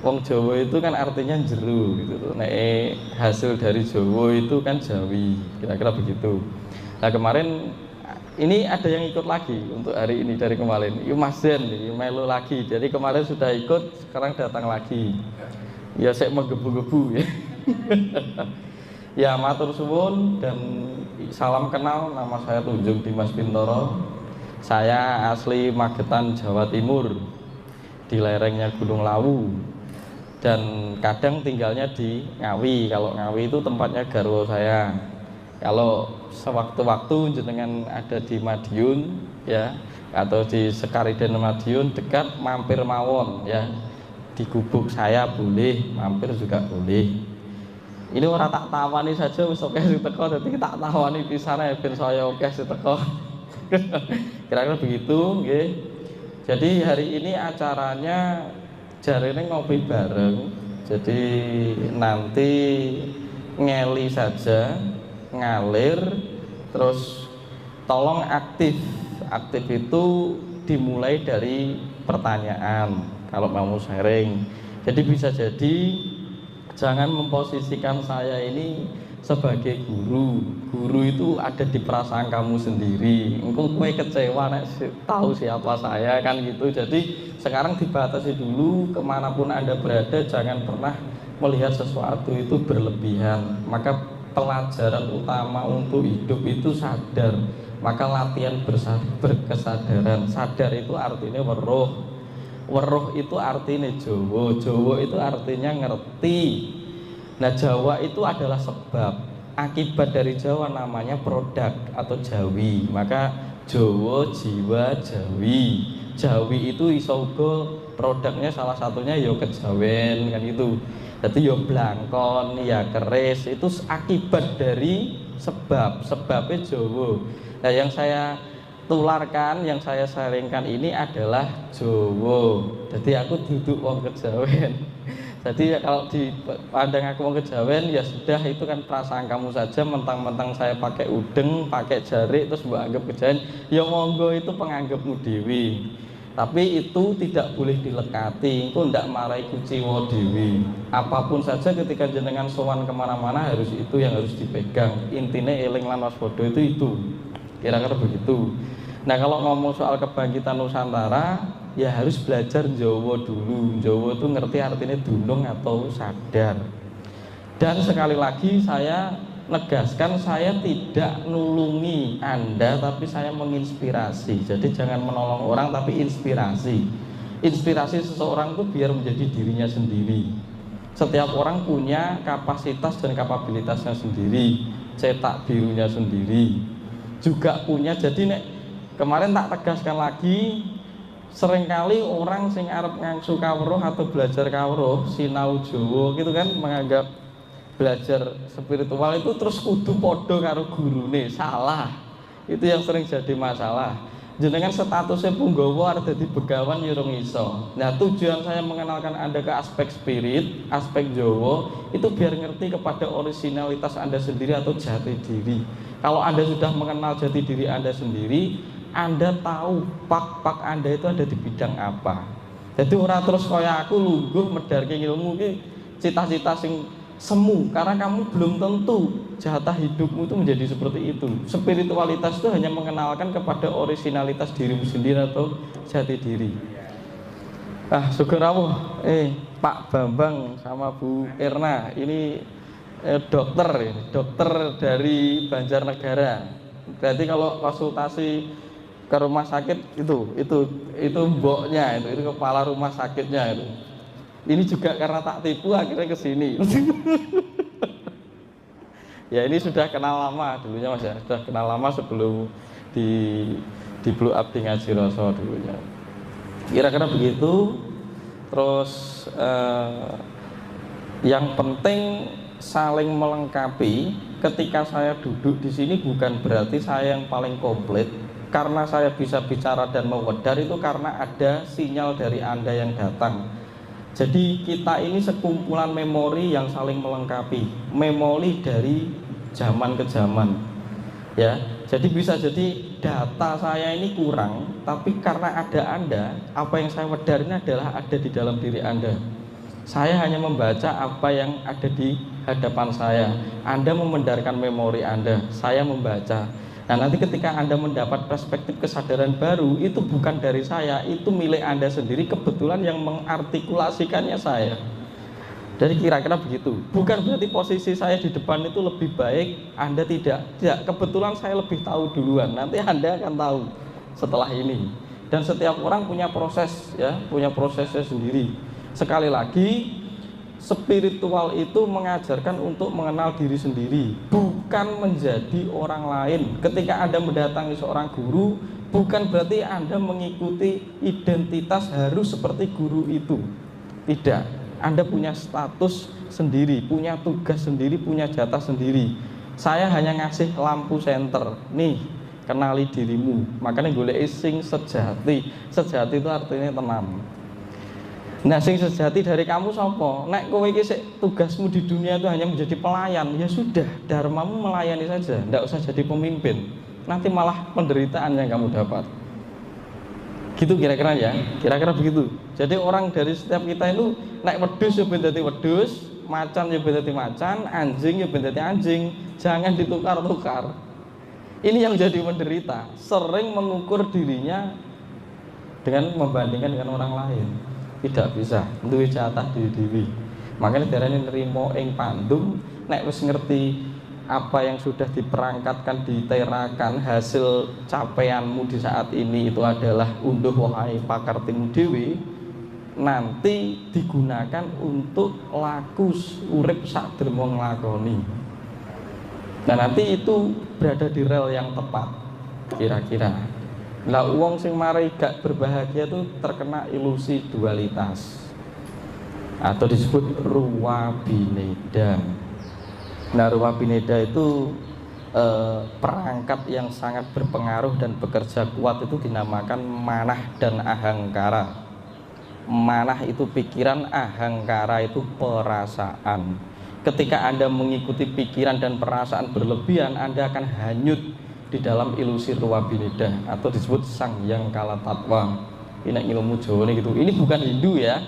Wong Jawa itu kan artinya jero gitu tuh. Nek hasil dari Jawa itu kan Jawi, kira-kira begitu. Nah kemarin ini ada yang ikut lagi untuk hari ini dari kemarin. Itu Mas Zen, ini melu lagi. Jadi kemarin sudah ikut, sekarang datang lagi. Ya saya menggebu-gebu ya. Ya matur suwun dan salam kenal, nama saya Tunjung Dimas Bintoro. Saya asli Magetan, Jawa Timur, di lerengnya Gunung Lawu. Dan kadang tinggalnya di Ngawi. Kalau Ngawi itu tempatnya garwa saya. Kalau sewaktu-waktu jenengan ada di Madiun ya, atau di Sekariden Madiun dekat, mampir mawon ya. Di gubuk saya boleh, mampir juga boleh. Ini orang tak tawani saja wis oke sing teko, dadi tak tawani pisane ben saya oke sing teko. Kira-kira begitu nggih. Jadi hari ini acaranya jarene ngopi bareng. Jadi nanti ngeli saja, ngalir, terus tolong aktif. Aktif itu dimulai dari pertanyaan kalau mau sharing. Jadi bisa jadi jangan memposisikan saya ini sebagai guru. Guru itu ada di perasaan kamu sendiri. Engkau kue kecewa nek tahu siapa saya kan gitu. Jadi sekarang dibatasi dulu, kemanapun Anda berada jangan pernah melihat sesuatu itu berlebihan. Maka pelajaran utama untuk hidup itu sadar. Maka latihan berkesadaran. Sadar itu artinya weruh. Weruh itu artinya Jawa. Jawa itu artinya ngerti. Nah Jawa itu adalah sebab. Akibat dari Jawa namanya produk atau Jawi. Maka Jawa, Jiwa, Jawi. Jawi itu iso uga produknya salah satunya ya kejawen kan itu. Jadi ya blangkon, ya keris, itu akibat dari sebab. Sebabnya Jawa. Nah yang saya tularkan, yang saya sharingkan ini adalah Jawa. Jadi aku duduk wong kejawen. Jadi kalau dipandang aku wong kejawen ya sudah, itu kan perasaan kamu saja. Mentang-mentang saya pakai udeng, pakai jari terus mbok anggap kejawen, ya monggo, itu penganggapmu dewi. Tapi itu tidak boleh dilekati, itu ndak marai kuciwa dewi. Apapun saja ketika jenengan sowan kemana-mana harus itu yang harus dipegang. Intinya eling lan waspada itu. Kira-kira begitu. Nah kalau ngomong soal kebangkitan Nusantara ya harus belajar Jawa dulu. Jawa itu ngerti artinya dunung atau sadar. Dan sekali lagi saya negaskan, saya tidak nulungi Anda tapi saya menginspirasi. Jadi jangan menolong orang tapi inspirasi. Inspirasi seseorang itu biar menjadi dirinya sendiri. Setiap orang punya kapasitas dan kapabilitasnya sendiri, cetak birunya sendiri juga punya. Jadi nek kemarin tak tegaskan lagi, seringkali orang sing arep ngangsu kawruh atau belajar kawruh sinau Jawa gitu kan, menganggap belajar spiritual itu terus kudu podo karo gurune. Salah. Itu yang sering jadi masalah. Jenengan statusnya punggawa arep dadi begawan ya urung iso. Nah, tujuan saya mengenalkan Anda ke aspek spirit, aspek Jawa itu biar ngerti kepada originalitas Anda sendiri atau jati diri. Kalau Anda sudah mengenal jati diri Anda sendiri, Anda tahu pak Anda itu ada di bidang apa. Jadi ora terus kaya aku lungguh medarke ilmu ki cita-cita sing semu, karena kamu belum tentu jatah hidupmu itu menjadi seperti itu. Spiritualitas itu hanya mengenalkan kepada originalitas dirimu sendiri atau jati diri. Syukur Allah, Pak Bambang sama Bu Erna ini dokter dari Banjarnegara. Berarti kalau konsultasi ke rumah sakit itu mboknya, itu kepala rumah sakitnya itu. Ini juga karena tak tipu akhirnya ke sini. Ya ini sudah kenal lama dulunya Mas ya, sudah kenal lama sebelum di blow up di Ngaji Rasa dulunya. Kira-kira begitu. Terus yang penting saling melengkapi. Ketika saya duduk di sini bukan berarti saya yang paling komplit. Karena saya bisa bicara dan mewedar itu karena ada sinyal dari Anda yang datang. Jadi kita ini sekumpulan memori yang saling melengkapi, memori dari zaman ke zaman, ya. Jadi bisa jadi data saya ini kurang, tapi karena ada Anda, apa yang saya wedar ini adalah ada di dalam diri Anda. Saya hanya membaca apa yang ada di hadapan saya. Anda memendarkan memori Anda, saya membaca. Nah, nanti ketika Anda mendapat perspektif kesadaran baru, itu bukan dari saya, itu milik Anda sendiri, kebetulan yang mengartikulasikannya saya. Jadi kira-kira begitu. Bukan berarti posisi saya di depan itu lebih baik, Anda tidak. Tidak, kebetulan saya lebih tahu duluan. Nanti Anda akan tahu setelah ini. Dan setiap orang punya proses, ya, punya prosesnya sendiri. Sekali lagi, spiritual itu mengajarkan untuk mengenal diri sendiri, bukan menjadi orang lain. Ketika Anda mendatangi seorang guru, bukan berarti Anda mengikuti identitas harus seperti guru itu. Tidak, Anda punya status sendiri, punya tugas sendiri, punya jatah sendiri. Saya hanya ngasih lampu senter, nih, kenali dirimu. Makanya golek sing sejati. Sejati itu artinya tenang. Nah, sing sejati dari kamu sapa? Nek kowe iki tugasmu di dunia itu hanya menjadi pelayan, ya sudah, dharmamu melayani saja, tidak usah jadi pemimpin. Nanti malah penderitaan yang kamu dapat. Gitu kira-kira ya, kira-kira begitu. Jadi orang dari setiap kita itu nek wedhus ya ben dadi wedhus, macan ya ben dadi macan, anjing ya ben dadi anjing. Jangan ditukar-tukar. Ini yang jadi menderita, sering mengukur dirinya dengan membandingkan dengan orang lain. Tidak bisa, duwe jatah diri. Makanya darane nrimo ing pandum, nek wis ngerti apa yang sudah diperangkatkan, diterakan, hasil capaianmu di saat ini itu adalah unduh wahai pakartimu dewe, nanti digunakan untuk laku urip sak dermo nglakoni. Nah, nanti itu berada di rel yang tepat kira-kira. Lah wong sing mari gak berbahagia itu terkena ilusi dualitas atau disebut ruwa bineda. Nah, ruwa bineda itu perangkat yang sangat berpengaruh dan bekerja kuat itu dinamakan manah dan ahangkara. Manah itu pikiran, ahangkara itu perasaan. Ketika Anda mengikuti pikiran dan perasaan berlebihan, Anda akan hanyut di dalam ilusi ruwa bineda atau disebut sang yang kala tatwa. Ini ilmu Jawa gitu. Ini bukan Hindu ya.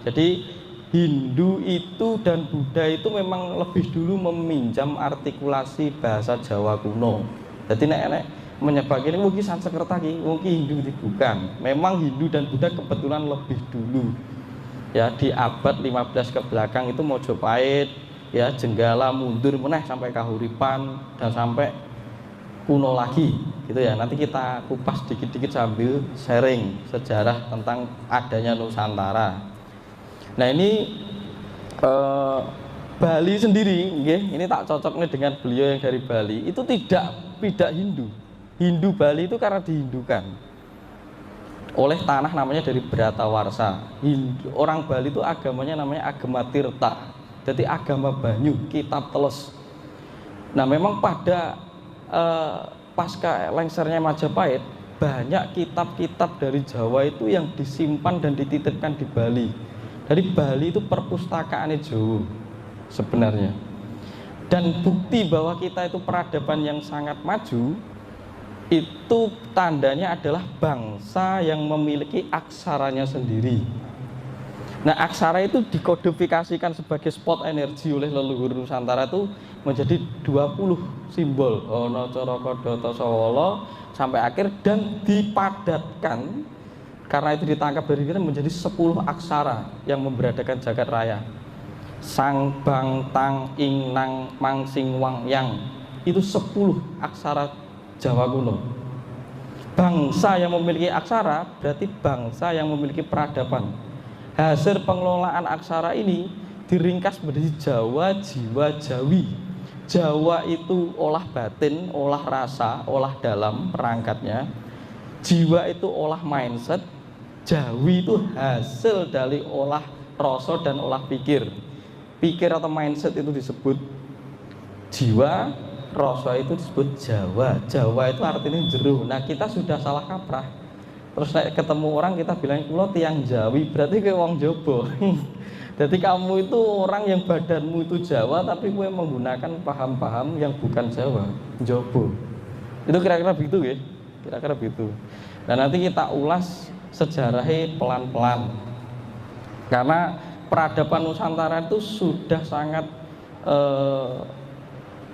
Jadi Hindu itu dan Buddha itu memang lebih dulu meminjam artikulasi bahasa Jawa kuno. Jadi nek menyebabkan ini mungkin Sanskerta mungkin Hindu itu bukan. Memang Hindu dan Buddha kebetulan lebih dulu. Ya, di abad 15 ke belakang itu Mojopahit, ya, Jenggala mundur meneh sampai Kahuripan dan sampai kuno lagi gitu ya. Nanti kita kupas dikit-dikit sambil sharing sejarah tentang adanya Nusantara. Nah, ini Bali sendiri, ini tak cocok nih dengan beliau yang dari Bali. Itu tidak Hindu. Hindu Bali itu karena dihindukan oleh tanah namanya dari Bratawarsa. Orang Bali itu agamanya namanya agama Tirta. Jadi agama banyu, kitab teles. Nah, memang pada pasca lengsernya Majapahit, banyak kitab-kitab dari Jawa itu yang disimpan dan dititipkan di Bali. Dari Bali itu perpustakaannya Jawa sebenarnya. Dan bukti bahwa kita itu peradaban yang sangat maju, itu tandanya adalah bangsa yang memiliki aksaranya sendiri. Nah, aksara itu dikodifikasikan sebagai spot energi oleh leluhur Nusantara itu menjadi 20 simbol Ana Caraka Data Sawala sampai akhir, dan dipadatkan karena itu ditangkap dari kita menjadi 10 aksara yang memberadakan jagat raya. Sang Bang Tang Ing Nang Mang Sing Wang Yang, itu 10 aksara Jawa kuno. Bangsa yang memiliki aksara berarti bangsa yang memiliki peradaban. Hasil pengelolaan aksara ini diringkas menjadi Jawa, Jiwa, Jawi. Jawa itu olah batin, olah rasa, olah dalam perangkatnya. Jiwa itu olah mindset. Jawi itu hasil dari olah rasa dan olah pikir. Pikir atau mindset itu disebut jiwa, rasa itu disebut Jawa. Jawa itu artinya jero. Nah, kita sudah salah kaprah. Terus ketemu orang kita bilang kula tiang Jawi, berarti ke wong Jowo. Jadi kamu itu orang yang badanmu itu Jawa tapi kowe menggunakan paham-paham yang bukan Jawa, Jowo. Itu kira-kira begitu ya. Kira-kira begitu. Dan nanti kita ulas sejarahnya pelan-pelan. Karena peradaban Nusantara itu sudah sangat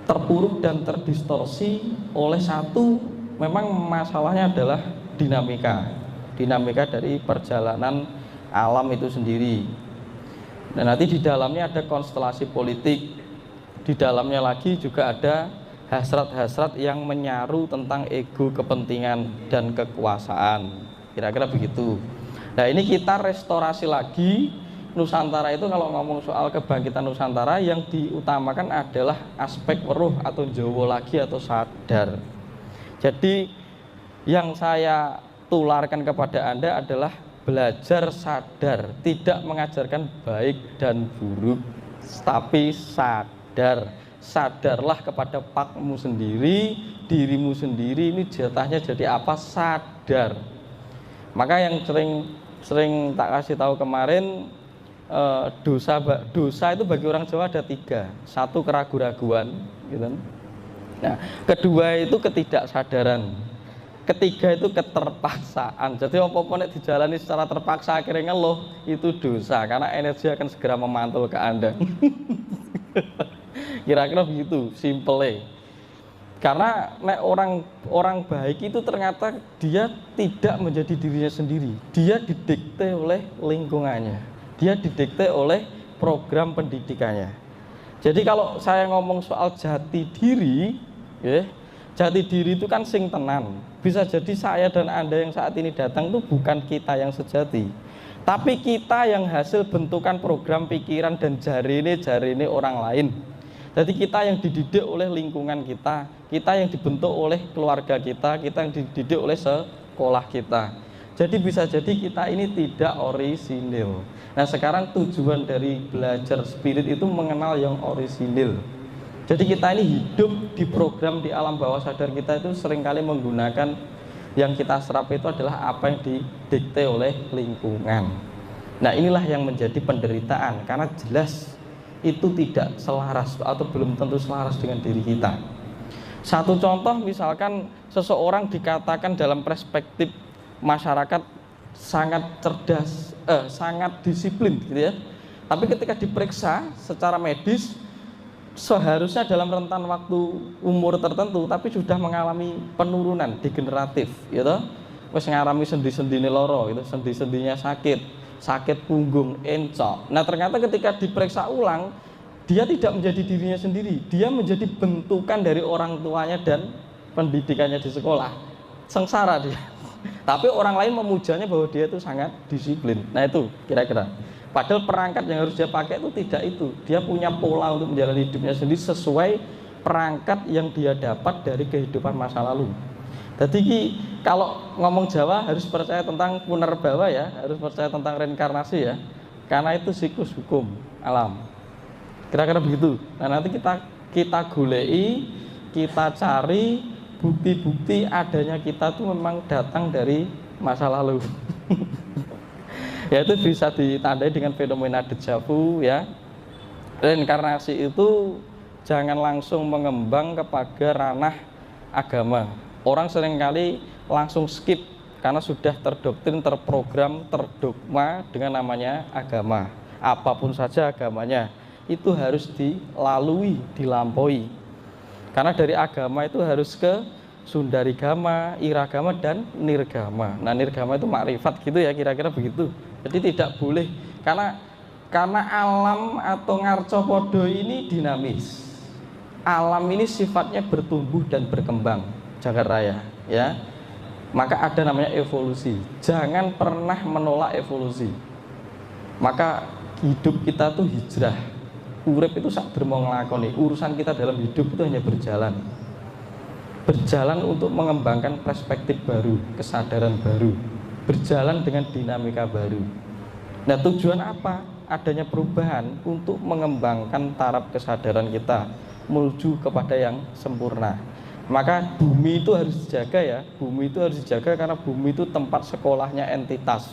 terpuruk dan terdistorsi oleh satu, memang masalahnya adalah dinamika dari perjalanan alam itu sendiri. Dan nanti di dalamnya ada konstelasi politik, di dalamnya lagi juga ada hasrat-hasrat yang menyaru tentang ego, kepentingan dan kekuasaan, kira-kira begitu. Nah, ini kita restorasi lagi Nusantara itu. Kalau ngomong soal kebangkitan Nusantara, yang diutamakan adalah aspek weruh atau Jawa lagi atau sadar. Jadi yang saya tularkan kepada Anda adalah belajar sadar, tidak mengajarkan baik dan buruk, tapi sadar. Sadarlah kepada pakmu sendiri, dirimu sendiri, ini jatahnya jadi apa, sadar. Maka yang sering tak kasih tahu kemarin, dosa itu bagi orang Jawa ada 3. Satu, keraguan-raguan gitu. Nah, kedua itu ketidaksadaran, ketiga itu keterpaksaan. Jadi apa-apa nek dijalani secara terpaksa akhirnya ngeluh, itu dosa, karena energi akan segera memantul ke Anda. Kira-kira begitu simple. Karena nek orang baik itu ternyata dia tidak menjadi dirinya sendiri, dia didikte oleh lingkungannya, dia didikte oleh program pendidikannya. Jadi kalau saya ngomong soal jati diri, ya, jati diri itu kan sing tenan. Bisa jadi saya dan Anda yang saat ini datang itu bukan kita yang sejati, tapi kita yang hasil bentukan program pikiran dan jarine orang lain. Jadi kita yang dididik oleh lingkungan kita yang dibentuk oleh keluarga kita yang dididik oleh sekolah kita. Jadi bisa jadi kita ini tidak orisinil. Nah, sekarang tujuan dari belajar spirit itu mengenal yang orisinil. Jadi kita ini hidup di program di alam bawah sadar kita itu seringkali menggunakan yang kita serap itu adalah apa yang didikte oleh lingkungan. Nah, inilah yang menjadi penderitaan, karena jelas itu tidak selaras atau belum tentu selaras dengan diri kita. Satu contoh, misalkan seseorang dikatakan dalam perspektif masyarakat sangat cerdas, sangat disiplin gitu ya. Tapi ketika diperiksa secara medis, seharusnya dalam rentan waktu umur tertentu tapi sudah mengalami penurunan degeneratif gitu. Wis ngalami sendi-sendine loro gitu, sendi-sendinya sakit punggung, encok. Nah, ternyata ketika diperiksa ulang, dia tidak menjadi dirinya sendiri, dia menjadi bentukan dari orang tuanya dan pendidikannya di sekolah. Sengsara dia. Tapi orang lain memujanya bahwa dia itu sangat disiplin. Nah, itu kira-kira. Padahal perangkat yang harus dia pakai itu tidak itu. Dia punya pola untuk menjalani hidupnya sendiri sesuai perangkat yang dia dapat dari kehidupan masa lalu. Jadi kalau ngomong Jawa harus percaya tentang punerbawa ya, harus percaya tentang reinkarnasi ya, karena itu siklus hukum alam. Kira-kira begitu. Nah, nanti kita golei, kita cari bukti-bukti adanya kita tuh memang datang dari masa lalu. Ya, itu bisa ditandai dengan fenomena deja vu ya. Reinkarnasi itu jangan langsung mengembang kepada ranah agama. Orang seringkali langsung skip karena sudah terdoktrin, terprogram, terdogma dengan namanya agama. Apapun saja agamanya, itu harus dilalui, dilampaui. Karena dari agama itu harus ke sundarigama, iragama, dan nirgama. Nah, nirgama itu makrifat gitu ya, kira-kira begitu. Jadi tidak boleh, karena alam atau ngarcopodo ini dinamis. Alam ini sifatnya bertumbuh dan berkembang. Jagat raya ya, maka ada namanya evolusi. Jangan pernah menolak evolusi. Maka hidup kita tuh hijrah, urip itu sak dermo nglakoni. Urusan kita dalam hidup itu hanya berjalan untuk mengembangkan perspektif baru, kesadaran baru, berjalan dengan dinamika baru. Nah, tujuan apa? Adanya perubahan untuk mengembangkan taraf kesadaran kita menuju kepada yang sempurna. Maka bumi itu harus dijaga ya, bumi itu harus dijaga karena bumi itu tempat sekolahnya entitas.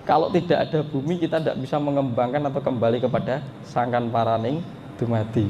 Kalau tidak ada bumi, kita tidak bisa mengembangkan atau kembali kepada sangkan paraning dumadi.